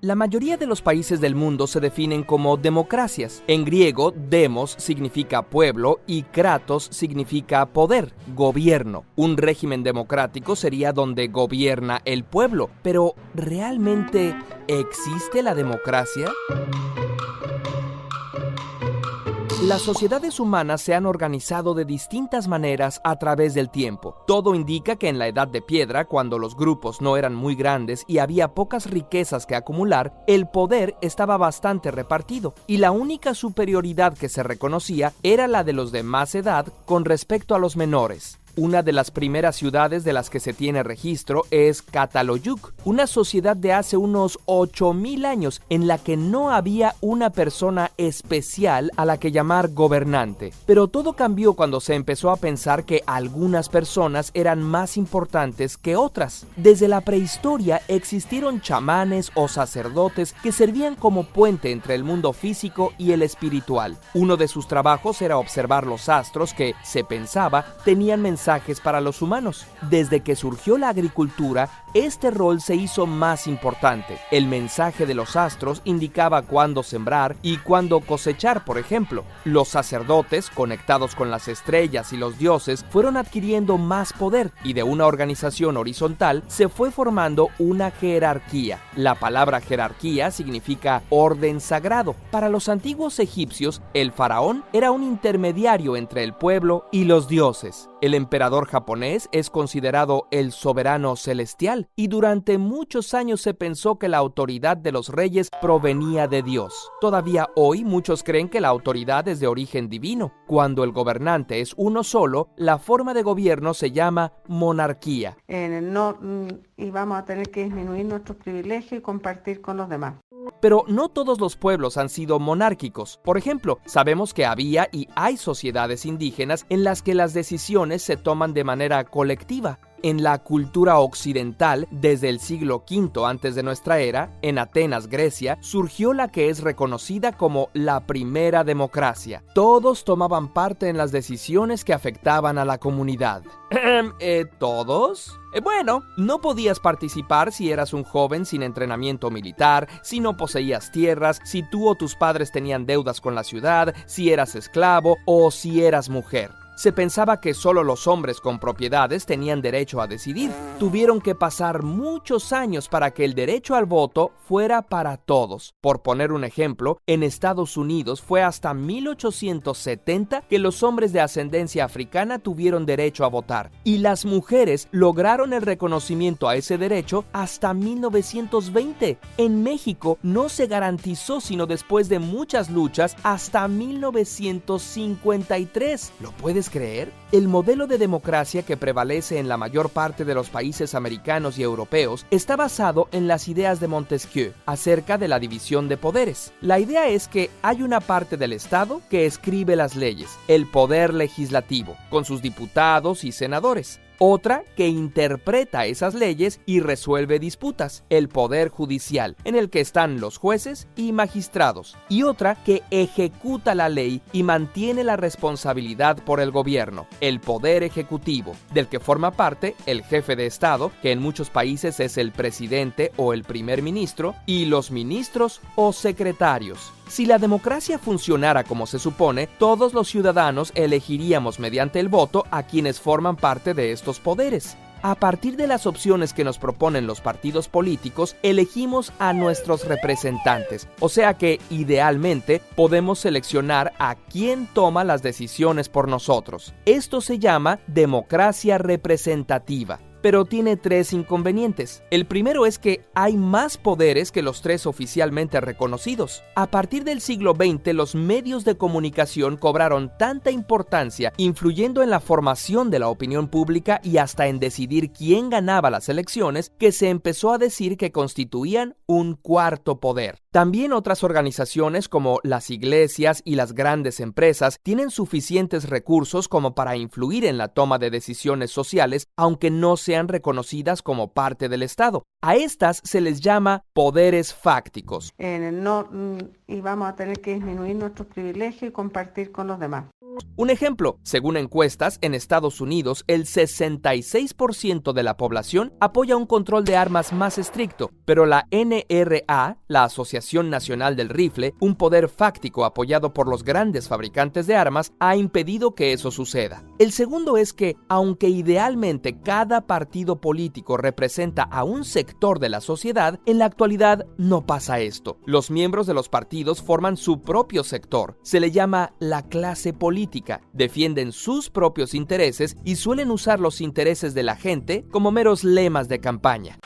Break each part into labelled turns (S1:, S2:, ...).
S1: La mayoría de los países del mundo se definen como democracias. En griego, demos significa pueblo y kratos significa poder, gobierno. Un régimen democrático sería donde gobierna el pueblo. Pero, ¿realmente existe la democracia? Las sociedades humanas se han organizado de distintas maneras a través del tiempo. Todo indica que en la Edad de Piedra, cuando los grupos no eran muy grandes y había pocas riquezas que acumular, el poder estaba bastante repartido y la única superioridad que se reconocía era la de los de más edad con respecto a los menores. Una de las primeras ciudades de las que se tiene registro es Cataloyuc, una sociedad de hace unos 8000 años en la que no había una persona especial a la que llamar gobernante. Pero todo cambió cuando se empezó a pensar que algunas personas eran más importantes que otras. Desde la prehistoria existieron chamanes o sacerdotes que servían como puente entre el mundo físico y el espiritual. Uno de sus trabajos era observar los astros que, se pensaba, tenían mensajes para los humanos. Desde que surgió la agricultura, este rol se hizo más importante. El mensaje de los astros indicaba cuándo sembrar y cuándo cosechar, por ejemplo. Los sacerdotes, conectados con las estrellas y los dioses, fueron adquiriendo más poder y de una organización horizontal se fue formando una jerarquía. La palabra jerarquía significa orden sagrado. Para los antiguos egipcios, el faraón era un intermediario entre el pueblo y los dioses. El emperador japonés es considerado el soberano celestial y durante muchos años se pensó que la autoridad de los reyes provenía de Dios. Todavía hoy muchos creen que la autoridad es de origen divino. Cuando el gobernante es uno solo, la forma de gobierno se llama monarquía.
S2: Y vamos a tener que disminuir nuestros privilegios y compartir con los demás.
S1: Pero no todos los pueblos han sido monárquicos. Por ejemplo, sabemos que había y hay sociedades indígenas en las que las decisiones se toman de manera colectiva. En la cultura occidental, desde el siglo V antes de nuestra era, en Atenas, Grecia, surgió la que es reconocida como la primera democracia. Todos tomaban parte en las decisiones que afectaban a la comunidad. ¿Todos? Bueno, no podías participar si eras un joven sin entrenamiento militar, si no poseías tierras, si tú o tus padres tenían deudas con la ciudad, si eras esclavo o si eras mujer. Se pensaba que solo los hombres con propiedades tenían derecho a decidir. Tuvieron que pasar muchos años para que el derecho al voto fuera para todos. Por poner un ejemplo, en Estados Unidos fue hasta 1870 que los hombres de ascendencia africana tuvieron derecho a votar. Y las mujeres lograron el reconocimiento a ese derecho hasta 1920. En México no se garantizó sino después de muchas luchas hasta 1953. ¿Lo puedes creer? El modelo de democracia que prevalece en la mayor parte de los países americanos y europeos está basado en las ideas de Montesquieu acerca de la división de poderes. La idea es que hay una parte del Estado que escribe las leyes, el poder legislativo, con sus diputados y senadores. Otra que interpreta esas leyes y resuelve disputas, el Poder Judicial, en el que están los jueces y magistrados. Y otra que ejecuta la ley y mantiene la responsabilidad por el gobierno, el Poder Ejecutivo, del que forma parte el jefe de Estado, que en muchos países es el presidente o el primer ministro, y los ministros o secretarios. Si la democracia funcionara como se supone, todos los ciudadanos elegiríamos mediante el voto a quienes forman parte de estos poderes. A partir de las opciones que nos proponen los partidos políticos, elegimos a nuestros representantes. O sea que, idealmente, podemos seleccionar a quién toma las decisiones por nosotros. Esto se llama democracia representativa. Pero tiene 3 inconvenientes. El primero es que hay más poderes que los 3 oficialmente reconocidos. A partir del siglo XX, los medios de comunicación cobraron tanta importancia, influyendo en la formación de la opinión pública y hasta en decidir quién ganaba las elecciones, que se empezó a decir que constituían un cuarto poder. También otras organizaciones como las iglesias y las grandes empresas tienen suficientes recursos como para influir en la toma de decisiones sociales, aunque no sean reconocidas como parte del Estado. A estas se les llama poderes fácticos.
S2: Y vamos a tener que disminuir nuestros privilegios y compartir con los demás.
S1: Un ejemplo, según encuestas, en Estados Unidos, el 66% de la población apoya un control de armas más estricto, pero la NRA, la Asociación Nacional del Rifle, un poder fáctico apoyado por los grandes fabricantes de armas, ha impedido que eso suceda. El segundo es que, aunque idealmente cada partido político representa a un sector de la sociedad, en la actualidad no pasa esto. Los miembros de los partidos forman su propio sector. Se le llama la clase política. Defienden sus propios intereses y suelen usar los intereses de la gente como meros lemas de campaña.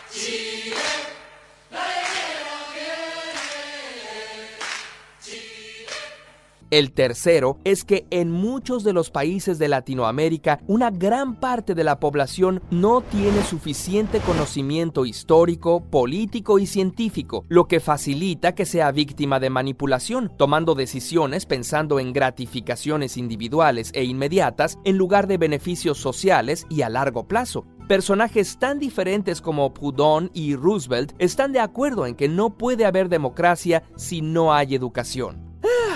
S1: El tercero es que en muchos de los países de Latinoamérica, una gran parte de la población no tiene suficiente conocimiento histórico, político y científico, lo que facilita que sea víctima de manipulación, tomando decisiones pensando en gratificaciones individuales e inmediatas en lugar de beneficios sociales y a largo plazo. Personajes tan diferentes como Proudhon y Roosevelt están de acuerdo en que no puede haber democracia si no hay educación.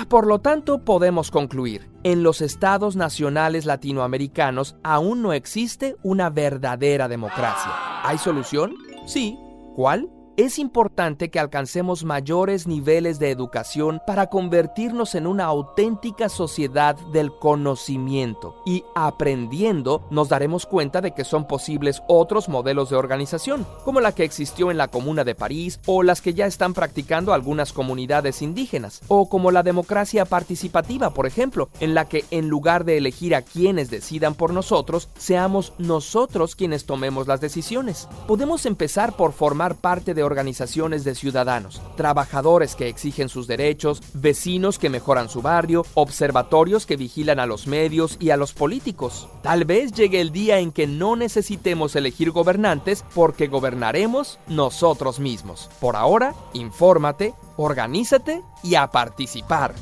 S1: Por lo tanto, podemos concluir, en los estados nacionales latinoamericanos aún no existe una verdadera democracia. ¿Hay solución? Sí. ¿Cuál? Es importante que alcancemos mayores niveles de educación para convertirnos en una auténtica sociedad del conocimiento. Y aprendiendo, nos daremos cuenta de que son posibles otros modelos de organización, como la que existió en la Comuna de París o las que ya están practicando algunas comunidades indígenas, o como la democracia participativa, por ejemplo, en la que en lugar de elegir a quienes decidan por nosotros, seamos nosotros quienes tomemos las decisiones. Podemos empezar por formar parte de organizaciones de ciudadanos, trabajadores que exigen sus derechos, vecinos que mejoran su barrio, observatorios que vigilan a los medios y a los políticos. Tal vez llegue el día en que no necesitemos elegir gobernantes porque gobernaremos nosotros mismos. Por ahora, infórmate, organízate y a participar.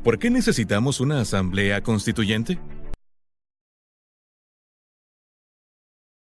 S3: ¿Por qué necesitamos una asamblea constituyente?